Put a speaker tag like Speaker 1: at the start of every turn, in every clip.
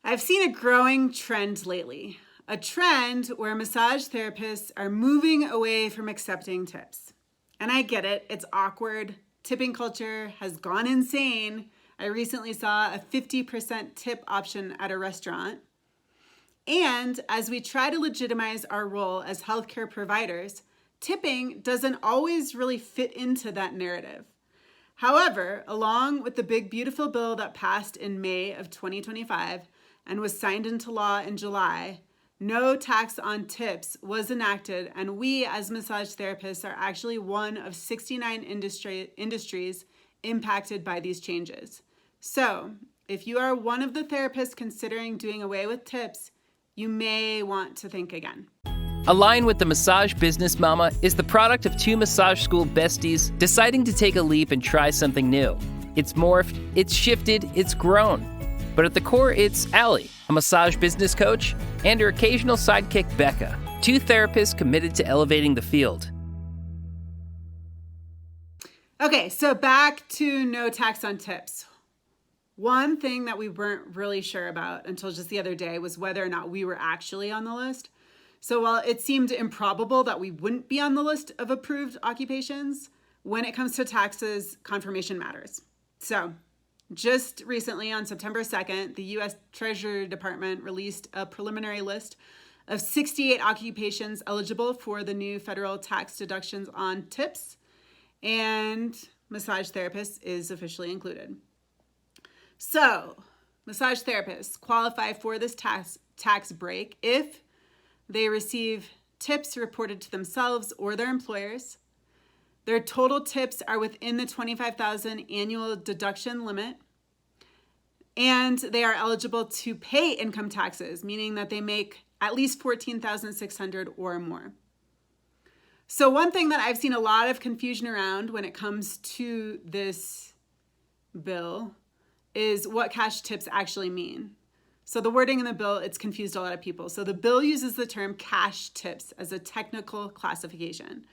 Speaker 1: I've seen a growing trend lately, a trend where massage therapists are moving away from accepting tips. And I get it, it's awkward. Tipping culture has gone insane. I recently saw a 50% tip option at a restaurant. And as we try to legitimize our role as healthcare providers, tipping doesn't always really fit into that narrative. However, along with the big beautiful bill that passed in May of 2025 and was signed into law in July, no tax on tips was enacted, and we as massage therapists are actually one of 69 industries impacted by these changes. So, if you are one of the therapists considering doing away with tips, you may want to think again.
Speaker 2: Align with the Massage Business Mama is the product of two massage school besties deciding to take a leap and try something new. It's morphed, it's shifted, it's grown. But at the core, it's Allie, a massage business coach, and her occasional sidekick, Becca, two therapists committed to elevating the field.
Speaker 1: Okay, so back to no tax on tips. One thing that we weren't really sure about until just the other day was whether or not we were actually on the list. So while it seemed improbable that we wouldn't be on the list of approved occupations, when it comes to taxes, confirmation matters. So just recently on September 2nd, the U.S. Treasury Department released a preliminary list of 68 occupations eligible for the new federal tax deductions on tips, and massage therapists is officially included. So, massage therapists qualify for this tax break if they receive tips reported to themselves or their employers. Their total tips are within the $25,000 annual deduction limit, and they are eligible to pay income taxes, meaning that they make at least $14,600 or more. So one thing that I've seen a lot of confusion around when it comes to this bill is what cash tips actually mean. So the wording in the bill, it's confused a lot of people. So the bill uses the term cash tips as a technical classification.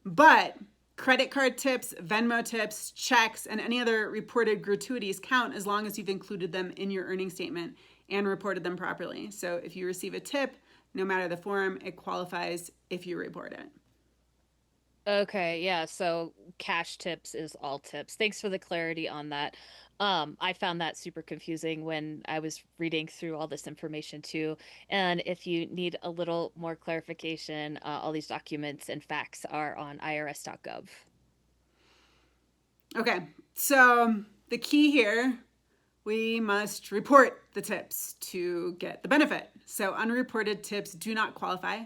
Speaker 1: But credit card tips, Venmo tips, checks, and any other reported gratuities count as long as you've included them in your earnings statement and reported them properly. So if you receive a tip, no matter the form, it qualifies if you report it.
Speaker 3: Okay, yeah, so cash tips is all tips. Thanks for the clarity on that. I found that super confusing when I was reading through all this information too. And if you need a little more clarification, all these documents and facts are on irs.gov.
Speaker 1: Okay, so the key here, we must report the tips to get the benefit. So unreported tips do not qualify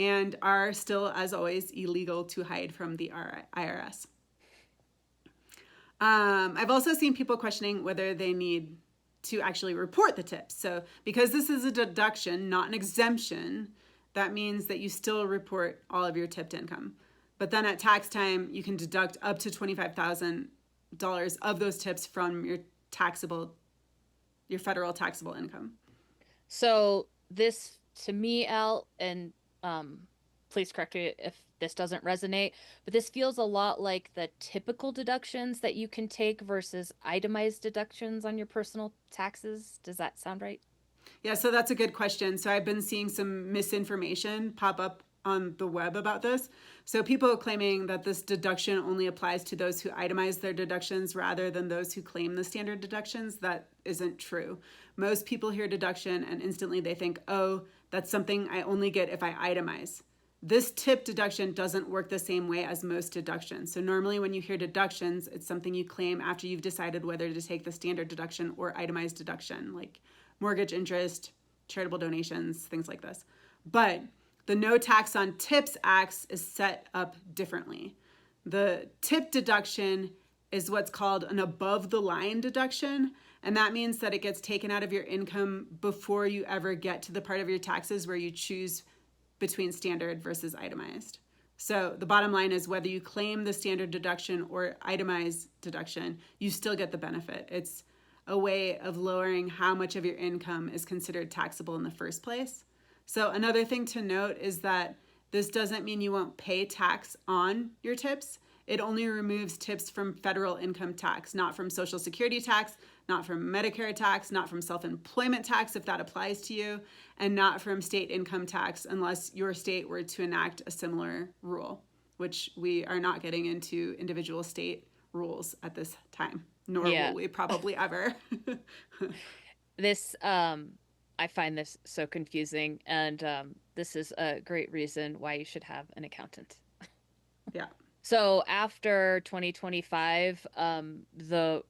Speaker 1: and are still, as always, illegal to hide from the IRS. I've also seen people questioning whether they need to actually report the tips. So because this is a deduction, not an exemption, that means that you still report all of your tipped income. But then at tax time, you can deduct up to $25,000 of those tips from your federal taxable income.
Speaker 3: So this, to me, Al, and please correct me if this doesn't resonate, but this feels a lot like the typical deductions that you can take versus itemized deductions on your personal taxes. Does that sound right?
Speaker 1: Yeah, so that's a good question. So I've been seeing some misinformation pop up on the web about this. So people are claiming that this deduction only applies to those who itemize their deductions rather than those who claim the standard deductions. That isn't true. Most people hear deduction and instantly they think, oh, that's something I only get if I itemize. This tip deduction doesn't work the same way as most deductions. So normally when you hear deductions, it's something you claim after you've decided whether to take the standard deduction or itemized deduction, like mortgage interest, charitable donations, things like this. But the No Tax on Tips Act is set up differently. The tip deduction is what's called an above the line deduction. And that means that it gets taken out of your income before you ever get to the part of your taxes where you choose between standard versus itemized. So the bottom line is whether you claim the standard deduction or itemized deduction, you still get the benefit. It's a way of lowering how much of your income is considered taxable in the first place. So another thing to note is that this doesn't mean you won't pay tax on your tips. It only removes tips from federal income tax, not from Social Security tax, not from Medicare tax, not from self-employment tax if that applies to you, and not from state income tax unless your state were to enact a similar rule, which we are not getting into individual state rules at this time, nor
Speaker 3: Yeah.
Speaker 1: will we probably ever.
Speaker 3: This I find this so confusing, and this is a great reason why you should have an accountant.
Speaker 1: Yeah.
Speaker 3: So after 2025, the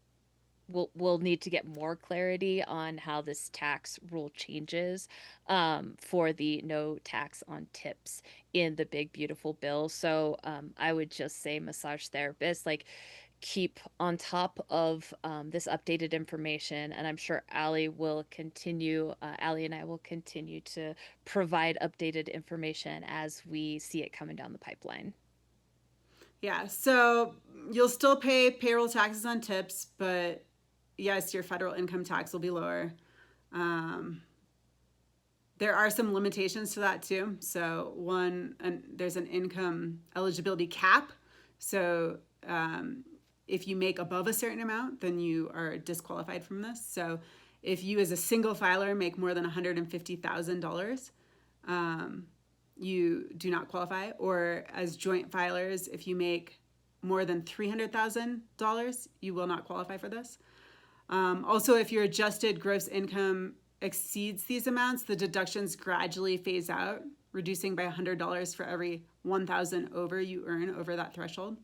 Speaker 3: we'll need to get more clarity on how this tax rule changes for the no tax on tips in the big beautiful bill. So I would just say massage therapists like keep on top of this updated information, and I'm sure Allie and I will continue to provide updated information as we see it coming down the pipeline.
Speaker 1: Yeah. So you'll still pay payroll taxes on tips, but yes, your federal income tax will be lower. There are some limitations to that too. So there's an income eligibility cap. So if you make above a certain amount, then you are disqualified from this. So if you as a single filer make more than $150,000, you do not qualify. Or as joint filers, if you make more than $300,000, you will not qualify for this. Also, if your adjusted gross income exceeds these amounts, the deductions gradually phase out, reducing by $100 for every $1,000 over you earn over that threshold.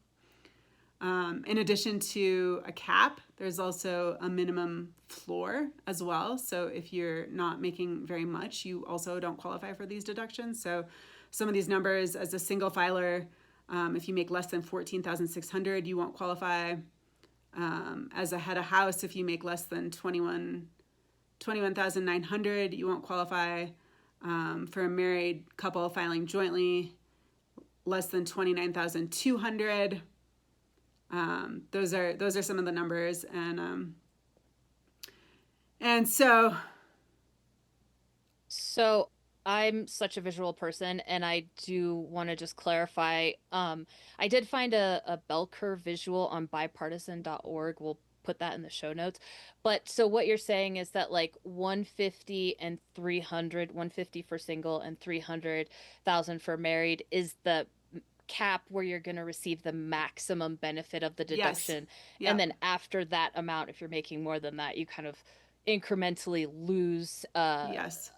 Speaker 1: In addition to a cap, there's also a minimum floor as well. So if you're not making very much, you also don't qualify for these deductions. So some of these numbers, as a single filer, if you make less than $14,600, you won't qualify. As a head of house, if you make less than $21,900, you won't qualify. For a married couple filing jointly, less than $29,200. Those are some of the numbers, and so
Speaker 3: I'm such a visual person, and I do want to just clarify. I did find a bell curve visual on bipartisan.org. We'll put that in the show notes. But so what you're saying is that like 150 and 300, 150 for single and 300,000 for married is the cap where you're going to receive the maximum benefit of the deduction.
Speaker 1: Yes. Yep.
Speaker 3: And then after that amount, if you're making more than that, you kind of incrementally lose
Speaker 1: Yes.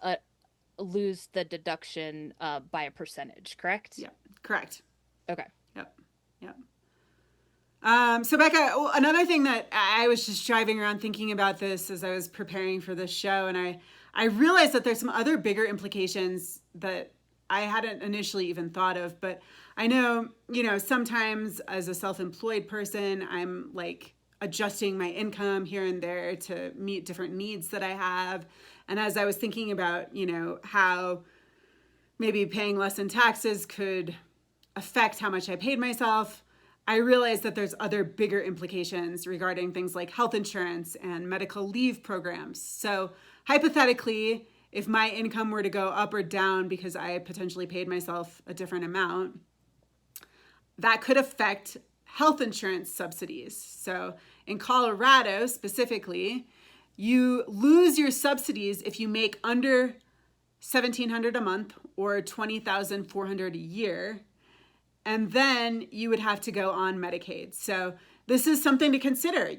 Speaker 3: Lose the deduction by a percentage, correct?
Speaker 1: Yeah, correct.
Speaker 3: Okay.
Speaker 1: Yep. So Becca, another thing that I was just driving around thinking about this as I was preparing for this show, and I realized that there's some other bigger implications that I hadn't initially even thought of, but I know, sometimes as a self-employed person, I'm like adjusting my income here and there to meet different needs that I have. And as I was thinking about, how maybe paying less in taxes could affect how much I paid myself, I realized that there's other bigger implications regarding things like health insurance and medical leave programs. So hypothetically, if my income were to go up or down because I potentially paid myself a different amount, that could affect health insurance subsidies. So in Colorado specifically, you lose your subsidies if you make under $1,700 a month or $20,400 a year, and then you would have to go on Medicaid. So this is something to consider.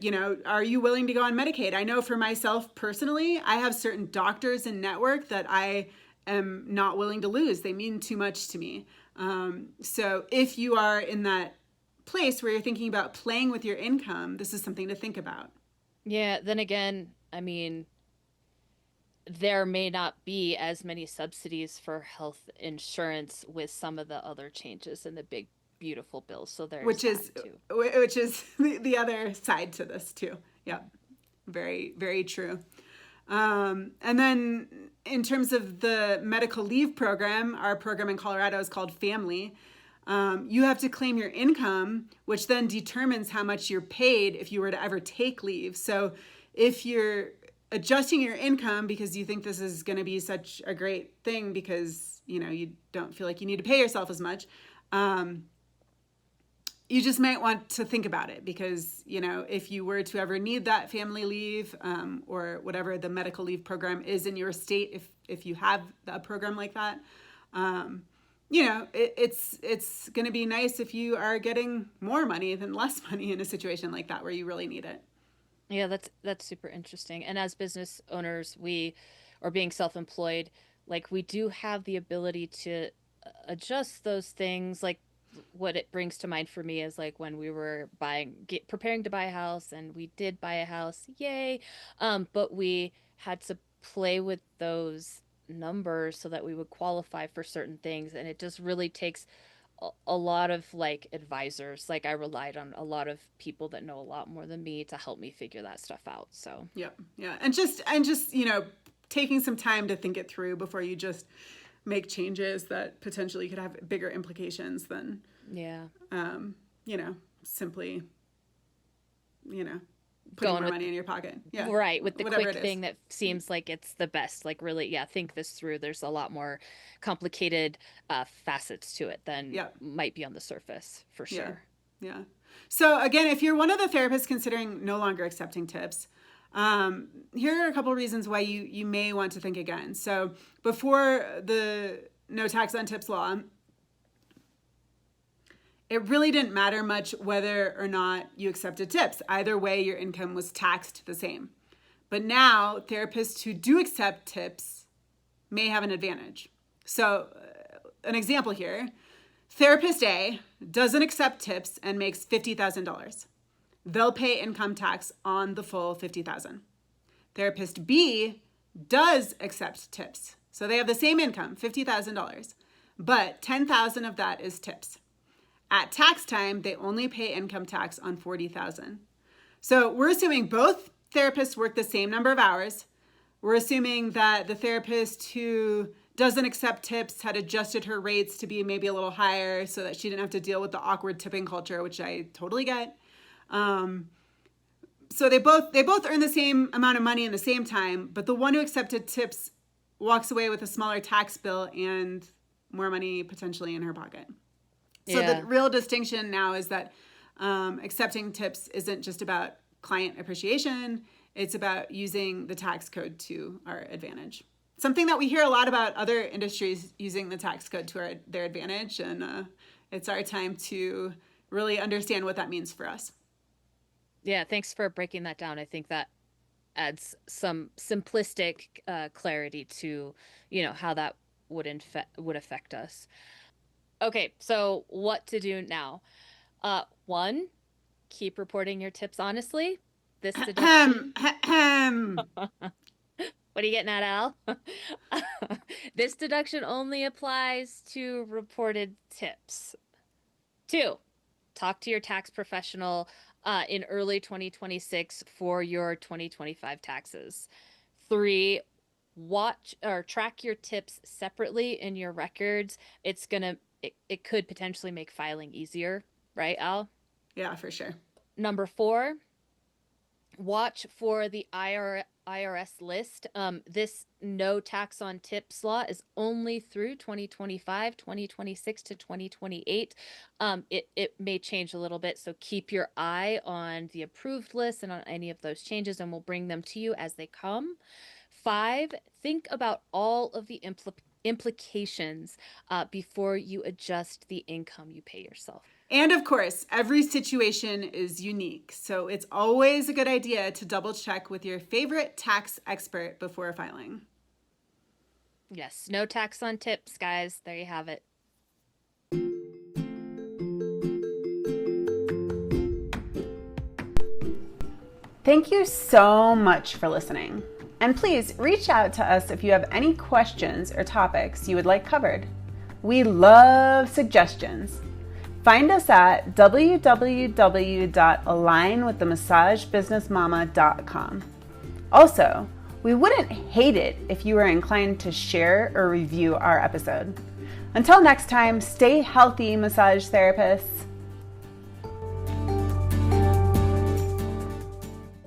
Speaker 1: Are you willing to go on Medicaid? I know for myself personally, I have certain doctors and network that I am not willing to lose. They mean too much to me. So if you are in that place where you're thinking about playing with your income, this is something to think about.
Speaker 3: Yeah, then again, I mean, there may not be as many subsidies for health insurance with some of the other changes in the big beautiful bill. So there's
Speaker 1: which is the other side to this too. Yeah, very, very true. And then in terms of the medical leave program, our program in Colorado is called Family. You have to claim your income, which then determines how much you're paid if you were to ever take leave. So if you're adjusting your income because you think this is going to be such a great thing because, you don't feel like you need to pay yourself as much, you just might want to think about it because, if you were to ever need that family leave or whatever the medical leave program is in your state, if you have a program like that, it's going to be nice if you are getting more money than less money in a situation like that where you really need it.
Speaker 3: Yeah, that's super interesting. And as business owners, or being self-employed, like we do have the ability to adjust those things. Like what it brings to mind for me is like when we were preparing to buy a house, and we did buy a house, yay. But we had to play with those numbers so that we would qualify for certain things. And it just really takes a lot of like advisors. Like I relied on a lot of people that know a lot more than me to help me figure that stuff out. So
Speaker 1: yeah. And just, taking some time to think it through before you just make changes that potentially could have bigger implications than, simply, putting more money in your pocket. Yeah.
Speaker 3: Right. With the
Speaker 1: Whatever
Speaker 3: quick thing that seems like it's the best, like really, think this through. There's a lot more complicated facets to it than might be on the surface for sure.
Speaker 1: Yeah. So again, if you're one of the therapists considering no longer accepting tips, here are a couple of reasons why you may want to think again. So before the no tax on tips law, it really didn't matter much whether or not you accepted tips. Either way, your income was taxed the same. But now therapists who do accept tips may have an advantage. So an example here, therapist A doesn't accept tips and makes $50,000. They'll pay income tax on the full $50,000. Therapist B does accept tips. So they have the same income, $50,000, but $10,000 of that is tips. At tax time, they only pay income tax on $40,000. So we're assuming both therapists work the same number of hours. We're assuming that the therapist who doesn't accept tips had adjusted her rates to be maybe a little higher so that she didn't have to deal with the awkward tipping culture, which I totally get. So they both earn the same amount of money in the same time, but the one who accepted tips walks away with a smaller tax bill and more money potentially in her pocket. So the real distinction now is that accepting tips isn't just about client appreciation. It's about using the tax code to our advantage. Something that we hear a lot about other industries using the tax code to their advantage. And it's our time to really understand what that means for us.
Speaker 3: Yeah, thanks for breaking that down. I think that adds some simplistic clarity to, how that would affect us. Okay, so what to do now? 1, keep reporting your tips honestly. This deduction. What are you getting at, Al? This deduction only applies to reported tips. 2, talk to your tax professional in early 2026 for your 2025 taxes. 3, watch or track your tips separately in your records. It could potentially make filing easier, right, Al?
Speaker 1: Yeah, for sure.
Speaker 3: Number 4, watch for the IRS list. This no tax on tips law is only through 2025, 2026 to 2028. It may change a little bit, so keep your eye on the approved list and on any of those changes, and we'll bring them to you as they come. 5, think about all of the implications before you adjust the income you pay yourself.
Speaker 1: And of course, every situation is unique, so it's always a good idea to double check with your favorite tax expert before filing.
Speaker 3: Yes, no tax on tips, guys. There you have it.
Speaker 1: Thank you so much for listening. And please reach out to us if you have any questions or topics you would like covered. We love suggestions. Find us at www.alignwiththemassagebusinessmama.com. Also, we wouldn't hate it if you were inclined to share or review our episode. Until next time, stay healthy, massage therapists.